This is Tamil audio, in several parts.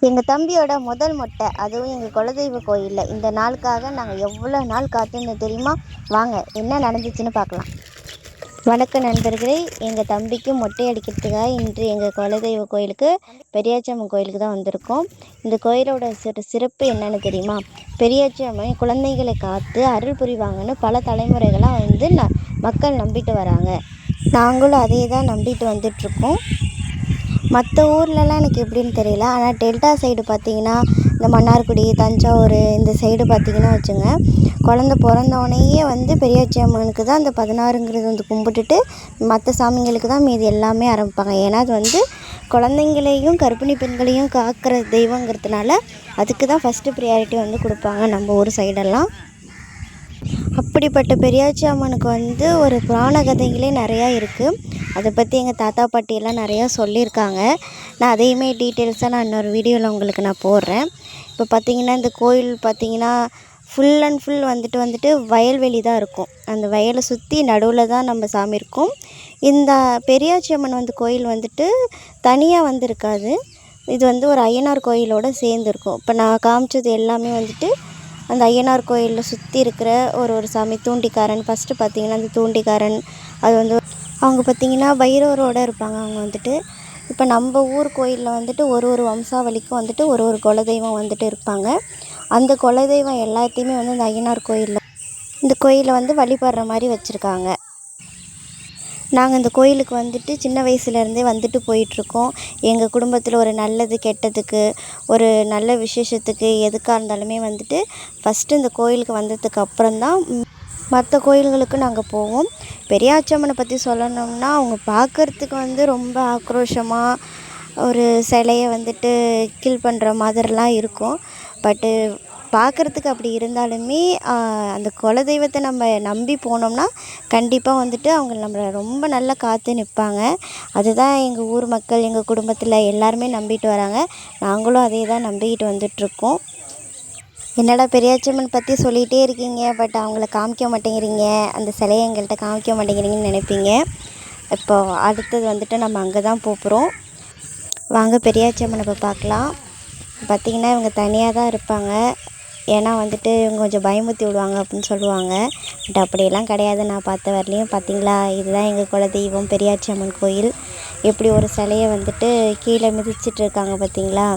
எங்கள் தம்பியோட முதல் மொட்டை, அதுவும் எங்கள் குலதெய்வ கோயிலில். இந்த நாளுக்காக நாங்கள் எவ்வளோ நாள் காத்திருந்தோம் தெரியுமா? வாங்க என்ன நடந்துச்சுன்னு பார்க்கலாம். வணக்கம் நண்பர்களே, எங்கள் தம்பிக்கு மொட்டை அடிக்கிறதுக்காக இன்று எங்கள் குலதெய்வ கோயிலுக்கு, பெரியாச்சம்மன் கோயிலுக்கு தான் வந்திருக்கோம். இந்த கோயிலோட சிறப்பு என்னன்னு தெரியுமா? பெரியாச்சம்மன் குழந்தைகளை காத்து அருள் புரிவாங்கன்னு பல தலைமுறைகளாக மக்கள் நம்பிட்டு வராங்க. நாங்களும் அதே தான் நம்பிட்டு வந்துட்ருக்கோம். மற்ற ஊர்லலாம் எனக்கு எப்படின்னு தெரியல, ஆனால் டெல்டா சைடு பார்த்திங்கன்னா, இந்த மன்னார்குடி, தஞ்சாவூர் இந்த சைடு பார்த்திங்கன்னா வச்சுங்க, குழந்த பிறந்தோடனேயே பெரியாச்சி அம்மனுக்கு தான் அந்த 16ங்கிறது கும்பிட்டுட்டு மற்ற சாமிங்களுக்கு தான் மீதி எல்லாமே ஆரம்பிப்பாங்க. ஏன்னா அது குழந்தைங்களையும் கர்ப்பிணி பெண்களையும் காக்கிற தெய்வங்கிறதுனால அதுக்கு தான் ஃபஸ்ட்டு ப்ரியாரிட்டி கொடுப்பாங்க நம்ம ஊர் சைடெல்லாம். அப்படிப்பட்ட பெரியாச்சி அம்மனுக்கு ஒரு புராண கதைகளே நிறையா இருக்குது. அதை பற்றி எங்கள் தாத்தா பாட்டியெல்லாம் நிறையா சொல்லியிருக்காங்க. நான் அதையுமே டீட்டெயில்ஸாக இன்னொரு வீடியோவில் உங்களுக்கு நான் போடுறேன். இப்போ பார்த்திங்கன்னா இந்த கோயில் பார்த்திங்கன்னா ஃபுல் அண்ட் ஃபுல் வயல்வெளி தான் இருக்கும். அந்த வயலை சுற்றி நடுவில் தான் நம்ம சாமி இருக்கும். இந்த பெரியாச்சி அம்மன் கோயில் தனியாக இருக்காது. இது ஒரு ஐயனார் கோயிலோடு சேர்ந்துருக்கும். இப்போ நான் காமிச்சது எல்லாமே அந்த ஐயனார் கோயிலில் சுற்றி இருக்கிற ஒரு சாமி. தூண்டிக்காரன் ஃபஸ்ட்டு பார்த்திங்கன்னா அந்த தூண்டிக்காரன் அது அவங்க பார்த்திங்கன்னா பைரவரோடு இருப்பாங்க. அவங்க இப்போ நம்ம ஊர் கோயிலில் ஒரு வம்சாவளிக்கும் ஒரு குலதெய்வம் இருப்பாங்க. அந்த குலதெய்வம் எல்லாத்தையுமே இந்த ஐயனார் கோயிலில் இந்த கோயிலை வழிபடுற மாதிரி வச்சுருக்காங்க. நாங்கள் இந்த கோயிலுக்கு சின்ன வயசுலேருந்தே போயிட்டுருக்கோம். எங்கள் குடும்பத்தில் ஒரு நல்லது கெட்டதுக்கு, ஒரு நல்ல விசேஷத்துக்கு எதுக்காக இருந்தாலுமே ஃபஸ்ட்டு இந்த கோயிலுக்கு வந்ததுக்கு அப்புறம்தான் மற்ற கோயில்களுக்கு நாங்கள் போவோம். பெரியாச்சி அம்மனை பற்றி சொல்லணும்னா, அவங்க பார்க்குறதுக்கு ரொம்ப ஆக்ரோஷமாக ஒரு சிலையை கில் பண்ணுற மாதிரிலாம் இருக்கும். பட்டு பார்க்குறதுக்கு அப்படி இருந்தாலுமே அந்த குலதெய்வத்தை நம்ம நம்பி போனோம்னா கண்டிப்பாக அவங்க நம்மளை ரொம்ப நல்லா காத்து நிற்பாங்க. அதுதான் எங்கள் ஊர் மக்கள், எங்கள் குடும்பத்தில் எல்லாருமே நம்பிட்டு வராங்க. நாங்களும் அதே தான் நம்பிக்கிட்டு வந்துட்ருக்கோம். என்னடா பெரியாச்சம்மன் பற்றி சொல்லிகிட்டே இருக்கீங்க, பட் அவங்கள காமிக்க மாட்டேங்கிறீங்க, அந்த சிலையை எங்கள்கிட்ட காமிக்க மாட்டேங்கிறீங்கன்னு நினைப்பீங்க. இப்போ அடுத்தது நம்ம அங்கே தான் போகிறோம். வாங்க பெரியாச்சம்மனை இப்போ பார்க்கலாம். பார்த்திங்கன்னா இவங்க தனியாக தான் இருப்பாங்க. ஏன்னா இவங்க கொஞ்சம் பயமுறுத்தி விடுவாங்க அப்படின்னு சொல்லுவாங்க. பட் அப்படியெல்லாம் கிடையாது. நான் பார்த்த வரலையும் பார்த்திங்களா, இதுதான் எங்கள் குலதெய்வம் பெரியாச்சி அம்மன் கோயில். எப்படி ஒரு சிலையை கீழே மிதிச்சிட்ருக்காங்க பார்த்திங்களா.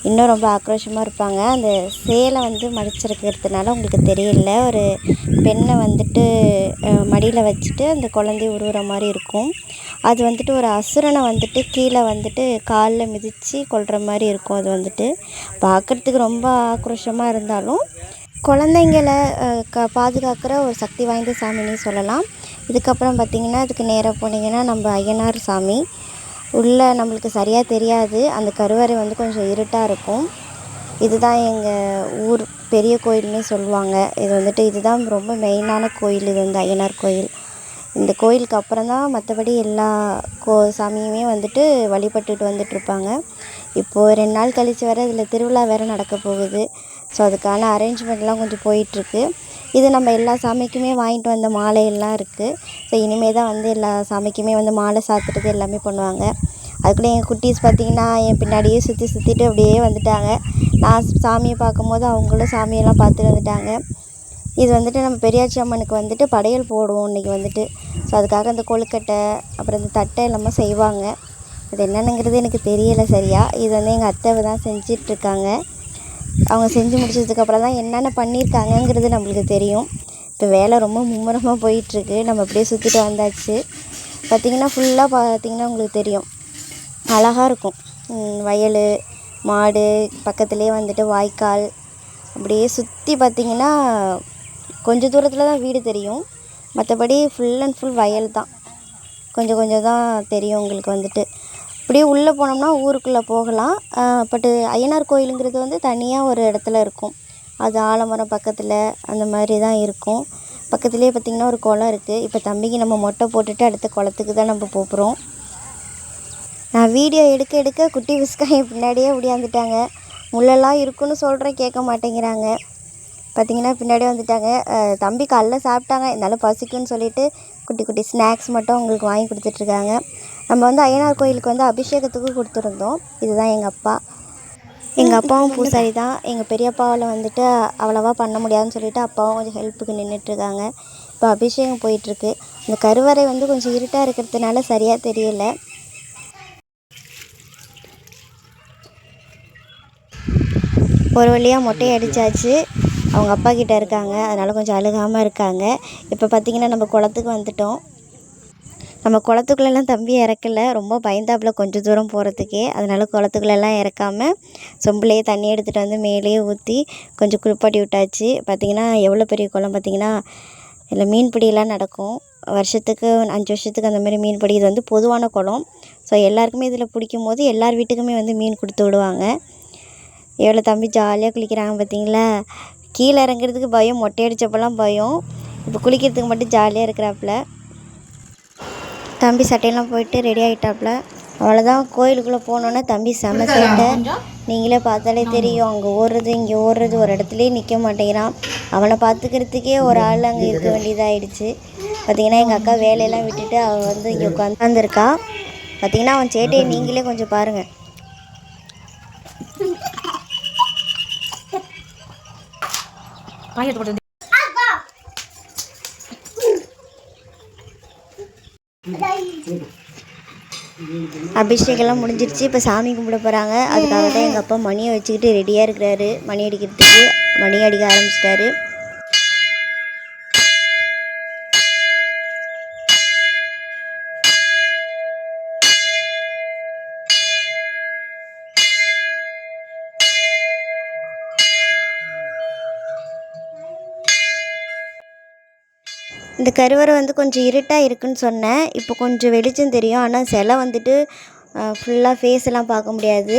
இன்னும் ரொம்ப ஆக்ரோஷமாக இருப்பாங்க. அந்த சேலை மடிச்சிருக்கிறதுனால உங்களுக்கு தெரியல, ஒரு பெண்ணை மடியில் வச்சுட்டு அந்த குழந்தைய உருவுற மாதிரி இருக்கும். அது ஒரு அசுரனை கீழே காலில் மிதித்து கொல்கிற மாதிரி இருக்கும். அது பார்க்குறதுக்கு ரொம்ப ஆக்ரோஷமாக இருந்தாலும் குழந்தைங்களை பாதுகாக்கிற ஒரு சக்தி வாய்ந்த சாமின்னு சொல்லலாம். இதுக்கப்புறம் பார்த்திங்கன்னா அதுக்கு நேராக போனீங்கன்னா நம்ம ஐயனார் சாமி உள்ளே நம்மளுக்கு சரியாக தெரியாது. அந்த கருவறை கொஞ்சம் இருட்டாக இருக்கும். இதுதான் எங்கள் ஊர் பெரிய கோயில்னே சொல்லுவாங்க. இது இதுதான் ரொம்ப மெயினான கோயில். இது ஐயனார் கோயில். இந்த கோயிலுக்கு அப்புறம் தான் மற்றபடி எல்லா சாமியுமே வழிபட்டுட்டு வந்துட்டுருப்பாங்க. இப்போது 2 நாள் கழித்து வேறு இதில் திருவிழா வேறு நடக்க போகுது. ஸோ அதுக்கான அரேஞ்ச்மெண்ட்லாம் கொஞ்சம் போயிட்டுருக்கு. இது நம்ம எல்லா சாமிக்குமே வாங்கிட்டு வந்த மாலையெல்லாம் இருக்குது. ஸோ இனிமேல் தான் எல்லா சாமிக்குமே மாலை சாத்துறது எல்லாமே பண்ணுவாங்க. அதுக்குள்ளே எங்கள் குட்டீஸ் பார்த்திங்கன்னா என் பின்னாடியே சுற்றிட்டு அப்படியே வந்துட்டாங்க. நான் சாமியை பார்க்கும்போது அவங்களும் சாமியெல்லாம் பார்த்துட்டு வந்துட்டாங்க. இது நம்ம பெரியாச்சி அம்மனுக்கு படையல் போடுவோம் இன்றைக்கி. ஸோ அதுக்காக அந்த கொழுக்கட்டை அப்புறம் இந்த தட்டை எல்லாமே செய்வாங்க. அது என்னென்னங்கிறது எனக்கு தெரியலை சரியா. இது எங்கள் அத்தை தான் செஞ்சிட்ருக்காங்க. அவங்க செஞ்சு முடிச்சதுக்கப்புறம் தான் என்னென்ன பண்ணியிருக்காங்கங்கிறது நம்மளுக்கு தெரியும். இப்போ வேலை ரொம்ப மும்முரமாக போயிட்டுருக்கு. நம்ம அப்படியே சுற்றிட்டு வந்தாச்சு. பார்த்திங்கன்னா ஃபுல்லாக பார்த்திங்கன்னா உங்களுக்கு தெரியும், அழகாக இருக்கும். வயல், மாடு, பக்கத்துலேயே வாய்க்கால், அப்படியே சுற்றி பார்த்திங்கன்னா கொஞ்சம் தூரத்தில் தான் வீடு தெரியும். மற்றபடி ஃபுல் அண்ட் ஃபுல் வயல் தான். கொஞ்சம் கொஞ்சம் தான் தெரியும் உங்களுக்கு. அப்படியே உள்ளே போனோம்னா ஊருக்குள்ளே போகலாம். பட்டு ஐயனார் கோயிலுங்கிறது தனியாக ஒரு இடத்துல இருக்கும். அது ஆலமரம் பக்கத்தில் அந்த மாதிரி தான் இருக்கும். பக்கத்துலேயே பார்த்திங்கன்னா ஒரு குளம் இருக்குது. இப்போ தம்பிக்கு நம்ம மொட்டை போட்டுட்டு அடுத்த குளத்துக்கு தான் நம்ம போகிறோம். நான் வீடியோ எடுக்க குட்டி விஸ்கா என் பின்னாடியே ஓடியாந்துட்டாங்க. முள்ளெல்லாம் இருக்குன்னு சொல்கிறேன், கேட்க மாட்டேங்கிறாங்க. பார்த்திங்கன்னா பின்னாடியே வந்துட்டாங்க. தம்பி காலைல சாப்பிட்டாங்க, இருந்தாலும் பசிக்குன்னு சொல்லிவிட்டு குட்டி குட்டி ஸ்நாக்ஸ் மட்டும் அவங்களுக்கு வாங்கி கொடுத்துட்ருக்காங்க. நம்ம ஐயனார் கோயிலுக்கு அபிஷேகத்துக்கு கொடுத்துருந்தோம். இதுதான் எங்கள் அப்பா. எங்கள் அப்பாவும் பூசாரி தான். எங்கள் பெரியப்பாவால் வந்துட்டு அவ்வளோவா பண்ண முடியாதுன்னு சொல்லிவிட்டு அப்பாவும் கொஞ்சம் ஹெல்ப்புக்கு நின்றுட்டுருக்காங்க. இப்போ அபிஷேகம் போயிட்டுருக்கு. இந்த கருவறை வந்து கொஞ்சம் இருட்டாக இருக்கிறதுனால சரியாக தெரியல. ஒரு வழியாக மொட்டையை அடித்தாச்சு. அவங்க அப்பா கிட்டே இருக்காங்க, அதனால் கொஞ்சம் அழுகாமல் இருக்காங்க. இப்போ பார்த்திங்கன்னா நம்ம குளத்துக்கு வந்துட்டோம். நம்ம குளத்துக்குள்ளெல்லாம் தம்பி இறக்கல, ரொம்ப பயந்தாப்புல கொஞ்சம் தூரம் போகிறதுக்கே. அதனால் குளத்துக்குள்ளெல்லாம் இறக்காமல் சொம்புலேயே தண்ணி எடுத்துகிட்டு வந்து மேலேயே ஊற்றி கொஞ்சம் குளிப்பாட்டி விட்டாச்சு. பார்த்திங்கன்னா எவ்வளோ பெரிய குளம் பார்த்திங்கன்னா. இதில் மீன்பிடியெல்லாம் நடக்கும். வருஷத்துக்கு 5 வருஷத்துக்கு அந்த மாதிரி மீன்பிடி. இது வந்து பொதுவான குளம். ஸோ எல்லாருக்குமே இதில் பிடிக்கும் போது எல்லார் வீட்டுக்குமே வந்து மீன் கொடுத்து விடுவாங்க. எவ்வளோ தம்பி ஜாலியாக குளிக்கிறாங்க பார்த்திங்களா. கீழே இறங்குறதுக்கு பயம், மொட்டை அடித்தப்பெல்லாம் பயம். இப்போ குளிக்கிறதுக்கு மட்டும் ஜாலியாக இருக்கிறாப்புல. தம்பி சட்டையெல்லாம் போயிட்டு ரெடி ஆகிட்டாப்புல. அவ்வளோதான், கோயிலுக்குள்ளே போனோன்னே தம்பி செம சேட்டை. நீங்களே பார்த்தாலே தெரியும். அங்கே ஓடுறது இங்கே ஓடுறது, ஒரு இடத்துலையே நிற்க மாட்டேங்கிறான். அவனை பார்த்துக்கிறதுக்கே ஒரு ஆள் அங்கே இருக்க வேண்டியதாகிடுச்சு. பார்த்திங்கன்னா எங்கள் அக்கா வேலையெல்லாம் விட்டுட்டு அவள் வந்து இங்கே உட்காந்துருக்கா. பார்த்திங்கன்னா அவன் சேட்டையை நீங்களே கொஞ்சம் பாருங்கள். அபிஷேகம்லாம் முடிஞ்சிருச்சு. இப்போ சாமி கும்பிட போகிறாங்க. அதுக்காக தான் எங்கள் அப்பா மணியை வச்சுக்கிட்டு ரெடியாக இருக்கிறாரு. மணி அடிக்கிறதுக்கு மணி அடிக்க ஆரம்பிச்சிட்டாரு. இந்த கருவறை வந்து கொஞ்சம் இருட்டாக இருக்குதுன்னு சொன்னேன். இப்போ கொஞ்சம் வெளிச்சம் தெரியும். ஆனால் சிலை வந்துட்டு ஃபுல்லாக ஃபேஸ் எல்லாம் பார்க்க முடியாது.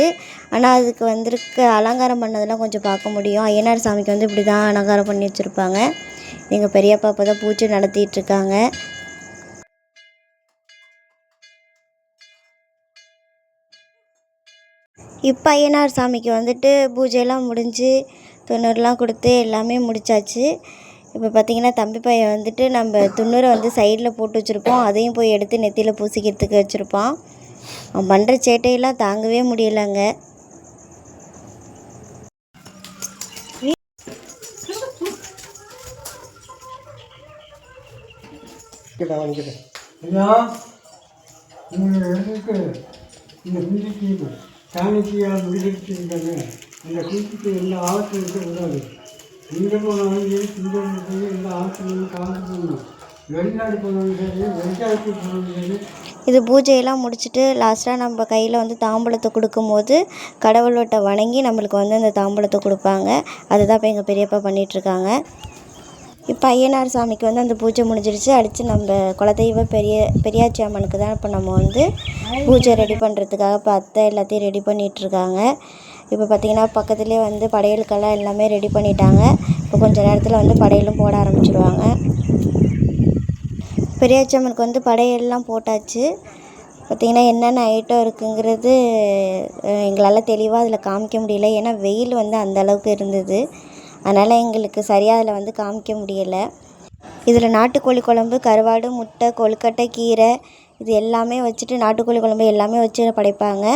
ஆனால் அதுக்கு வந்திருக்க அலங்காரம் பண்ணதெல்லாம் கொஞ்சம் பார்க்க முடியும். ஐயனார் சாமிக்கு வந்து இப்படி தான் அலங்காரம் பண்ணி வச்சுருப்பாங்க. எங்கள் பெரியப்பா இப்போ தான் பூஜை நடத்திட்டுருக்காங்க. இப்போ ஐயனார் சாமிக்கு வந்துட்டு பூஜையெல்லாம் முடிஞ்சு துண்ணூறுலாம் கொடுத்து எல்லாமே முடித்தாச்சு. இப்போ பார்த்திங்கன்னா தம்பி பையன் வந்துட்டு நம்ம துண்ணூரை வந்து சைடில் போட்டு வச்சுருப்போம். அதையும் போய் எடுத்து நெத்தியில் பூசிக்கிறதுக்கு வச்சுருப்பான். அவன் பண்ணுற சேட்டையெல்லாம் தாங்கவே முடியலைங்க. சாணிக்கியால் முடிவெடுத்திருக்காங்க. அந்த குளிச்சுட்டு எல்லா ஆபத்தும் இருக்கக்கூடாது. இங்கே போனாலும் சரி, சிங்கம் சரி, எல்லா ஆபத்துகளும் காலத்து போகணும். வெளிநாடு போனாலும் சரி, வெஞ்சாயத்து போனாலும் சரி. இது பூஜையெல்லாம் முடிச்சுட்டு லாஸ்ட்டாக நம்ம கையில் வந்து தாம்பூலத்தை கொடுக்கும்போது கடவுள்கிட்ட வணங்கி நம்மளுக்கு வந்து அந்த தாம்பூலத்தை கொடுப்பாங்க. அதுதான் இப்போ எங்கள் பெரியப்பா பண்ணிகிட்ருக்காங்க. இப்போ ஐயனார் சாமிக்கு வந்து அந்த பூஜை முடிஞ்சிருச்சு. அடுத்து நம்ம குலதெய்வ பெரியாச்சி அம்மனுக்கு தான் இப்போ நம்ம வந்து பூஜை ரெடி பண்ணுறதுக்காக இப்போ அத்தை எல்லாத்தையும் ரெடி பண்ணிகிட்ருக்காங்க. இப்போ பார்த்திங்கன்னா பக்கத்துலேயே வந்து படையலுக்கெல்லாம் எல்லாமே ரெடி பண்ணிட்டாங்க. இப்போ கொஞ்சம் நேரத்தில் வந்து படையலும் போட ஆரம்பிச்சிடுவாங்க. பெரியாச்சி அம்மனுக்கு வந்து படையெல்லாம் போட்டாச்சு. பார்த்திங்கன்னா என்னென்ன ஐட்டம் இருக்குங்கிறது எங்களால் தெளிவாக அதில் காமிக்க முடியல. ஏன்னா வெயில் வந்து அந்தளவுக்கு இருந்தது. அதனால் எங்களுக்கு சரியாக அதில் வந்து காமிக்க முடியலை. இதில் நாட்டுக்கோழி குழம்பு, கருவாடு, முட்டை, கொழுக்கட்டை, கீரை இது எல்லாமே வச்சுட்டு நாட்டுக்கோழி குழம்பு எல்லாமே வச்சு படைப்பாங்க.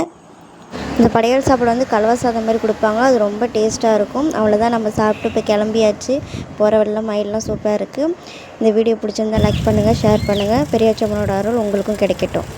இந்த படையல் சாப்பாடு வந்து கலவை சாதம் மாதிரி கொடுப்பாங்க. அது ரொம்ப டேஸ்ட்டாக இருக்கும். அவ்வளோதான், நம்ம சாப்பிட்டு இப்போ கிளம்பியாச்சு. போகிற வழியில் மயிலெலாம் சூப்பராக இருக்குது. இந்த வீடியோ பிடிச்சிருந்தால் லைக் பண்ணுங்கள், ஷேர் பண்ணுங்கள். பெரியாச்சி அம்மனோட அருள் உங்களுக்கும் கிடைக்கட்டும்.